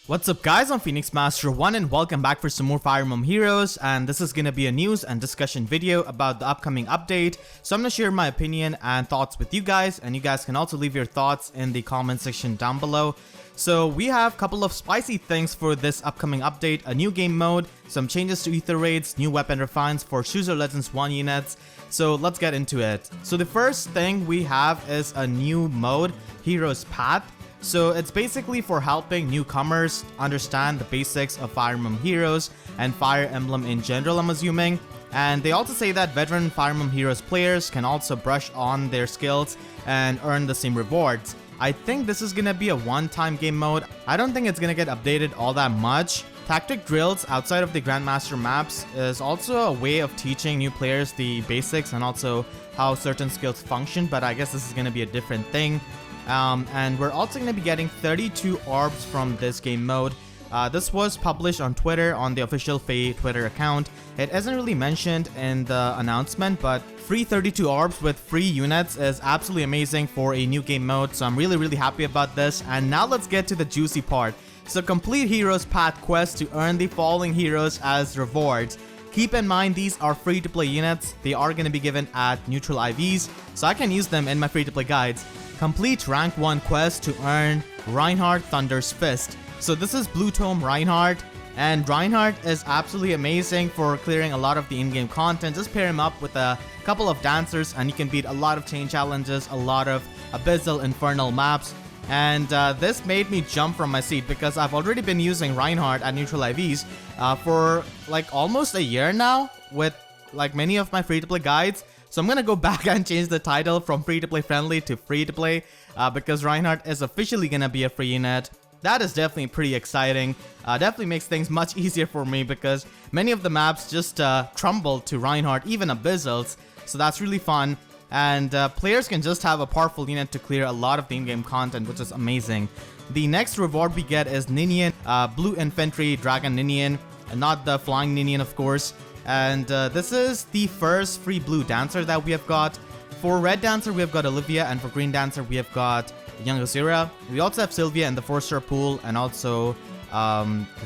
What's up guys, I'm Phoenix Master 1 and welcome back for some more Fire Emblem Heroes, and this is gonna be a news and discussion video about the upcoming update. So I'm gonna share my opinion and thoughts with you guys, and you guys can also leave your thoughts in the comment section down below. So we have a couple of spicy things for this upcoming update: a new game mode, some changes to Aether raids, new weapon refines for CYL1 units. So let's get into it. So the first thing we have is a new mode, Heroes Path. So it's basically for helping newcomers understand the basics of Fire Emblem Heroes and Fire Emblem in general, I'm assuming. And they also say that veteran Fire Emblem Heroes players can also brush on their skills and earn the same rewards. I think this is gonna be a one-time game mode. I don't think it's gonna get updated all that much. Tactic drills outside of the Grandmaster maps is also a way of teaching new players the basics and also how certain skills function, but I guess this is gonna be a different thing. And we're also going to be getting 32 orbs from this game mode. This was published on Twitter on the official FEH Twitter account. It isn't really mentioned in the announcement, but free 32 orbs with free units is absolutely amazing for a new game mode, so I'm really happy about this. And now let's get to the juicy part. So complete Heroes Path quest to earn the following heroes as rewards. Keep in mind, these are free to play units. They are going to be given at neutral IVs, so I can use them in my free to play guides. Complete rank 1 quest to earn Reinhardt Thunder's Fist. So this is Blue Tome Reinhardt, and Reinhardt is absolutely amazing for clearing a lot of the in-game content. Just pair him up with a couple of dancers and you can beat a lot of chain challenges, a lot of Abyssal Infernal maps. And this made me jump from my seat because I've already been using Reinhardt at neutral IVs for like almost a year now with like many of my free-to-play guides. So I'm gonna go back and change the title from free-to-play friendly to free-to-play because Reinhardt is officially gonna be a free unit. That is definitely pretty exciting. Definitely makes things much easier for me because many of the maps just crumble to Reinhardt, even Abyssals. So that's really fun. And players can just have a powerful unit to clear a lot of the in-game content, which is amazing. The next reward we get is Ninian, Blue Infantry Dragon Ninian, not the Flying Ninian of course. And this is the first free blue dancer that we have got. For red dancer we have got Olivia, and for green dancer we have got Young Azura. We also have Sylvia in the 4-star pool, and also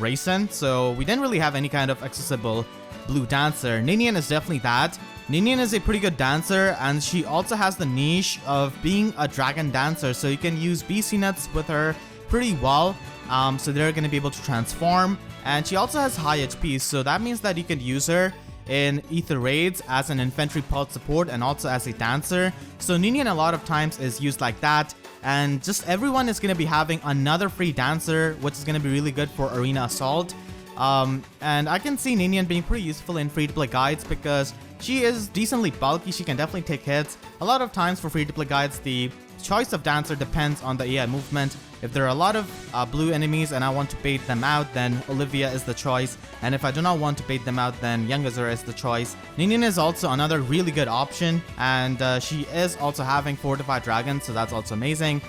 Raisin. So we didn't really have any kind of accessible blue dancer. Ninian is definitely that. Ninian is a pretty good dancer, and she also has the niche of being a dragon dancer, so you can use BC nuts with her pretty well. So they're going to be able to transform, and she also has high HP, so that means that you can use her in Aether raids as an infantry pulse support and also as a dancer. So Ninian a lot of times is used like that, and just everyone is going to be having another free dancer, which is going to be really good for arena assault. And I can see Ninian being pretty useful in free-to-play guides because she is decently bulky. She can definitely take hits. A lot of times for free-to-play guides, the choice of dancer depends on the AI movement. If there are a lot of blue enemies and I want to bait them out, then Olivia is the choice. And if I do not want to bait them out, then Young Azura is the choice. Ninian is also another really good option, and she is also having Fortified Dragons, so that's also amazing.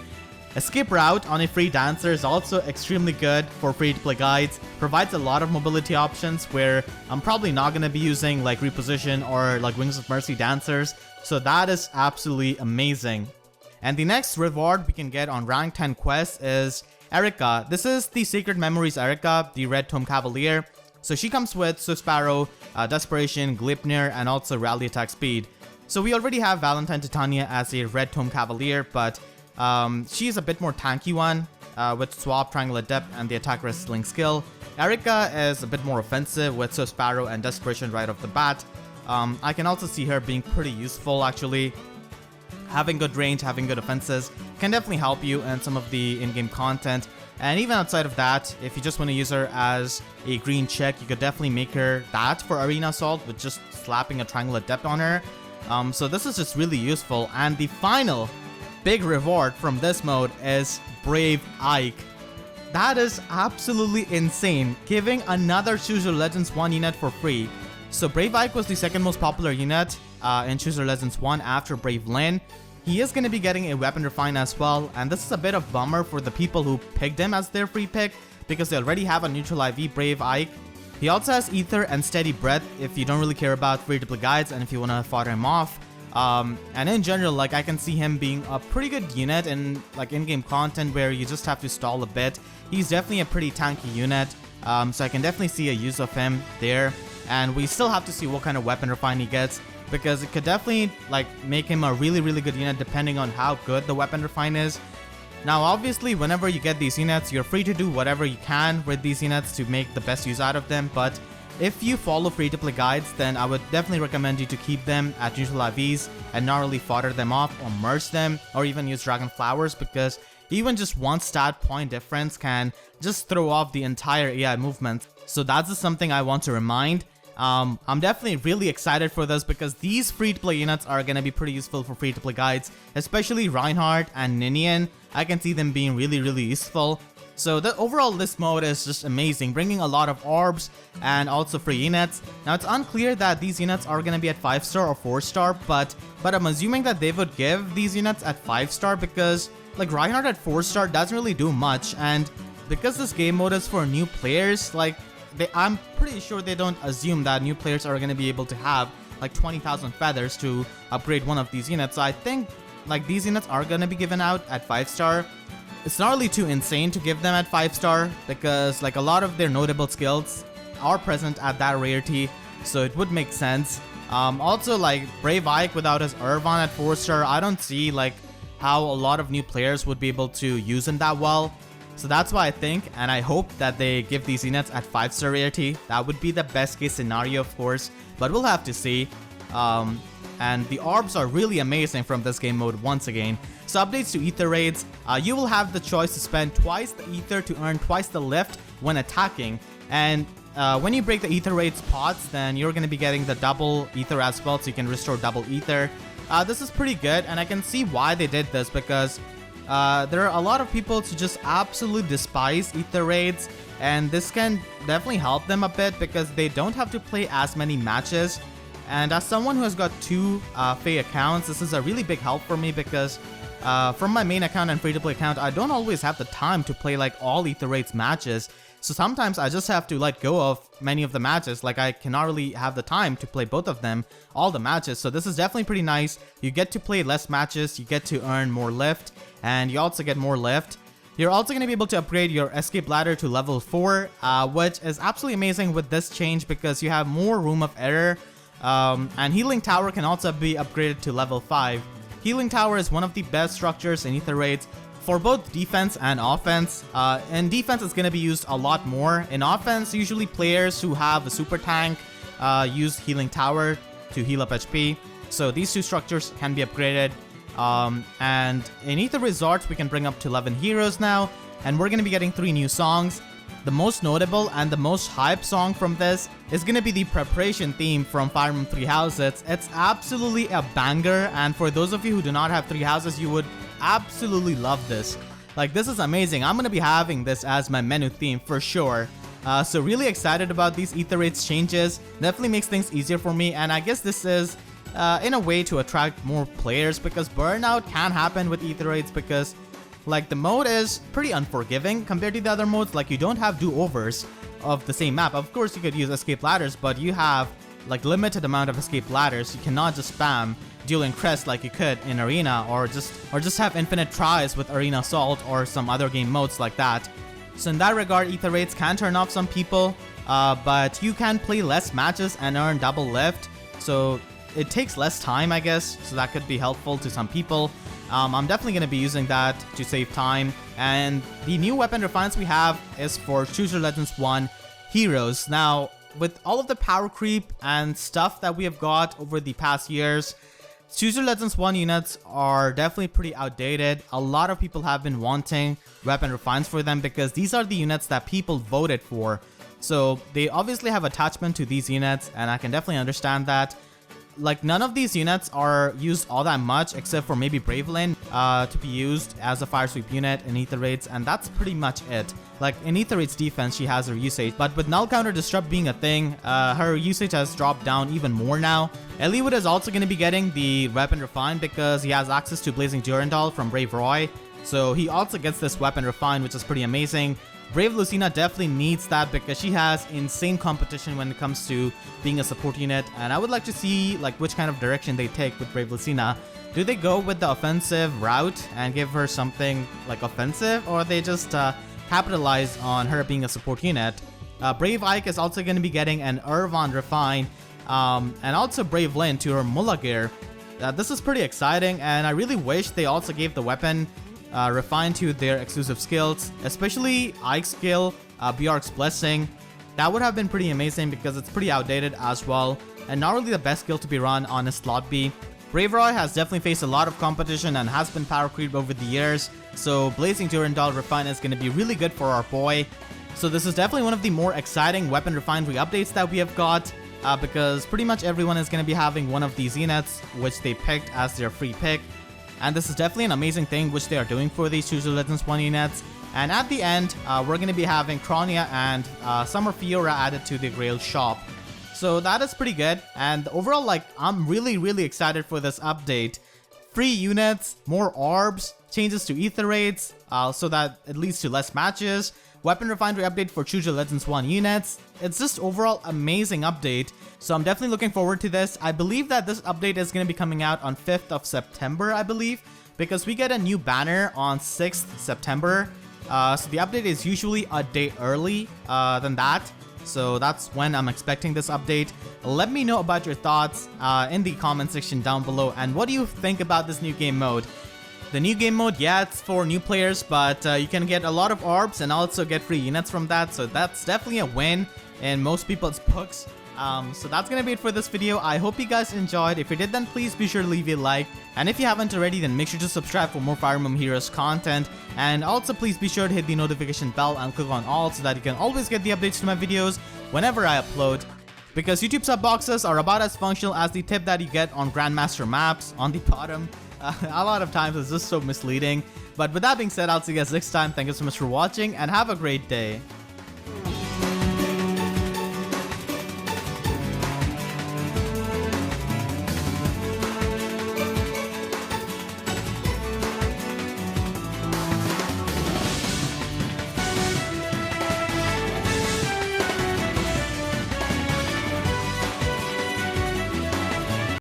A skip route on a free dancer is also extremely good for free-to-play guides. Provides a lot of mobility options where I'm probably not going to be using like Reposition or like Wings of Mercy dancers. So that is absolutely amazing. And the next reward we can get on rank 10 quest is Erica. This is the Sacred Memories Erica, the Red Tome Cavalier. So she comes with Swift Sparrow, Desperation, Gleipnir, and also Rally Attack Speed. So we already have Valentine Titania as a Red Tome Cavalier, but she's a bit more tanky one with Swap, Triangle Adept, and the Attack Wrestling skill. Erica is a bit more offensive with Swift Sparrow and Desperation right off the bat. I can also see her being pretty useful actually. Having good range, having good offenses can definitely help you in some of the in-game content. And even outside of that, if you just want to use her as a green check, you could definitely make her that for Arena Assault with just slapping a Triangle Adept on her. So this is just really useful. And the final big reward from this mode is Brave Ike. That is absolutely insane, giving another CYL1 unit for free. So Brave Ike was the second most popular unit in CYL1 after Brave Lyn. He is going to be getting a weapon refine as well, and this is a bit of bummer for the people who picked him as their free pick because they already have a neutral IV Brave Ike. He also has Aether and Steady Breath if you don't really care about free-to-play guides and if you want to fodder him off. And in general, like, I can see him being a pretty good unit in like in-game content where you just have to stall a bit. He's definitely a pretty tanky unit, so I can definitely see a use of him there. And we still have to see what kind of weapon refine he gets, because it could definitely like make him a really good unit depending on how good the weapon refine is. Now obviously whenever you get these units, you're free to do whatever you can with these units to make the best use out of them, but if you follow free-to-play guides, then I would definitely recommend you to keep them at neutral IVs and not really fodder them off or merge them or even use dragon flowers, because even just one stat point difference can just throw off the entire AI movement. So that's just something I want to remind. I'm definitely really excited for this because these free-to-play units are going to be pretty useful for free-to-play guides, especially Reinhardt and Ninian. I can see them being really useful. So the overall this mode is just amazing, bringing a lot of orbs and also free units. Now it's unclear that these units are going to be at 5-star or 4-star, but I'm assuming that they would give these units at 5-star because like Reinhardt at 4-star doesn't really do much, and because this game mode is for new players, like I'm pretty sure they don't assume that new players are going to be able to have like 20,000 feathers to upgrade one of these units. So I think like these units are going to be given out at 5-star. It's not really too insane to give them at 5-star because like a lot of their notable skills are present at that rarity, so it would make sense. Also like Brave Ike without his Irvine at 4-star, I don't see like how a lot of new players would be able to use him that well. So that's why I think and I hope that they give these units at 5-star rarity. That would be the best case scenario, of course, but we'll have to see. And the orbs are really amazing from this game mode once again. So updates to Aether raids, you will have the choice to spend twice the Aether to earn twice the lift when attacking. And when you break the Aether raids pots, then you're going to be getting the double Aether as well, so you can restore double Aether. This is pretty good, and I can see why they did this because there are a lot of people who just absolutely despise Aether raids, and this can definitely help them a bit because they don't have to play as many matches. And as someone who has got 2 FEH accounts, this is a really big help for me because from my main account and free-to-play account, I don't always have the time to play like all Aether raids matches. So sometimes I just have to let go of many of the matches. Like I cannot really have the time to play both of them, all the matches. So this is definitely pretty nice. You get to play less matches, you get to earn more lift, and you also get more lift. You're also going to be able to upgrade your escape ladder to level 4, which is absolutely amazing with this change because you have more room of error. And Healing Tower can also be upgraded to level 5. Healing Tower is one of the best structures in Aether raids for both defense and offense. In defense, it's going to be used a lot more. In offense, usually players who have a super tank use Healing Tower to heal up HP. So these 2 structures can be upgraded. And in Aether Resorts, we can bring up to 11 heroes now. And we're going to be getting 3 new songs. The most notable and the most hype song from this is going to be the preparation theme from Fire Emblem 3 Houses. It's absolutely a banger, and for those of you who do not have 3 houses, you would absolutely love this. Like, this is amazing. I'm going to be having this as my menu theme for sure. So really excited about these Aether raids changes. Definitely makes things easier for me, and I guess this is in a way to attract more players because burnout can happen with Aether raids because like the mode is pretty unforgiving compared to the other modes. Like you don't have do-overs of the same map. Of course you could use escape ladders, but you have like limited amount of escape ladders. You cannot just spam dueling crest like you could in arena or just have infinite tries with arena assault or some other game modes like that. So in that regard, Aether raids can turn off some people, but you can play less matches and earn double lift. So it takes less time, I guess, so that could be helpful to some people. I'm definitely going to be using that to save time. And the new weapon refines we have is for Choose Your Legends 1 Heroes. Now, with all of the power creep and stuff that we have got over the past years, Choose Your Legends 1 units are definitely pretty outdated. A lot of people have been wanting weapon refines for them because these are the units that people voted for. So they obviously have attachment to these units, and I can definitely understand that. Like none of these units are used all that much except for maybe Bravelyn to be used as a fire sweep unit in Aether raids, and that's pretty much it. Like in Aether raids defense, she has her usage, but with null counter disrupt being a thing, her usage has dropped down even more now. Eliwood is also going to be getting the weapon refine because he has access to Blazing Durandal from Brave Roy, so he also gets this weapon refine, which is pretty amazing. Brave Lucina definitely needs that because she has insane competition when it comes to being a support unit, and I would like to see like which kind of direction they take with Brave Lucina. Do they go with the offensive route and give her something like offensive, or they just capitalize on her being a support unit? Brave Ike is also going to be getting an Irvine Refine and also Brave Lynn to her Mullah gear. This is pretty exciting, and I really wish they also gave the weapon Refine to their exclusive skills, especially Ike's skill, Bjork's Blessing. That would have been pretty amazing because it's pretty outdated as well, and not really the best skill to be run on a slot B. Brave Roy has definitely faced a lot of competition and has been power creep over the years, so Blazing Durandal Refine is going to be really good for our boy. So this is definitely one of the more exciting weapon refinery updates that we have got, because pretty much everyone is going to be having one of these units, which they picked as their free pick. And this is definitely an amazing thing which they are doing for these Choose Your Legends 1 units. And at the end, we're going to be having Cronia and Summer Fiora added to the Grail shop. So that is pretty good. And overall, like, I'm really excited for this update. Free units, more orbs, changes to Aether rates, so that it leads to less matches. Weapon refinery update for Choose Your Legends 1 units. It's just overall amazing update. So I'm definitely looking forward to this. I believe that this update is going to be coming out on 5th of September, I believe, because we get a new banner on 6th September. So the update is usually a day early than that. So that's when I'm expecting this update. Let me know about your thoughts in the comment section down below. And what do you think about this new game mode? The new game mode, yeah, it's for new players, but you can get a lot of orbs and also get free units from that. So that's definitely a win in most people's books. So that's gonna be it for this video. I hope you guys enjoyed. If you did, then please be sure to leave a like. And if you haven't already, then make sure to subscribe for more Fire Emblem Heroes content. And also please be sure to hit the notification bell and click on all so that you can always get the updates to my videos whenever I upload. Because YouTube sub boxes are about as functional as the tip that you get on Grandmaster maps on the bottom. A lot of times it's just so misleading. But with that being said, I'll see you guys next time. Thank you so much for watching and have a great day.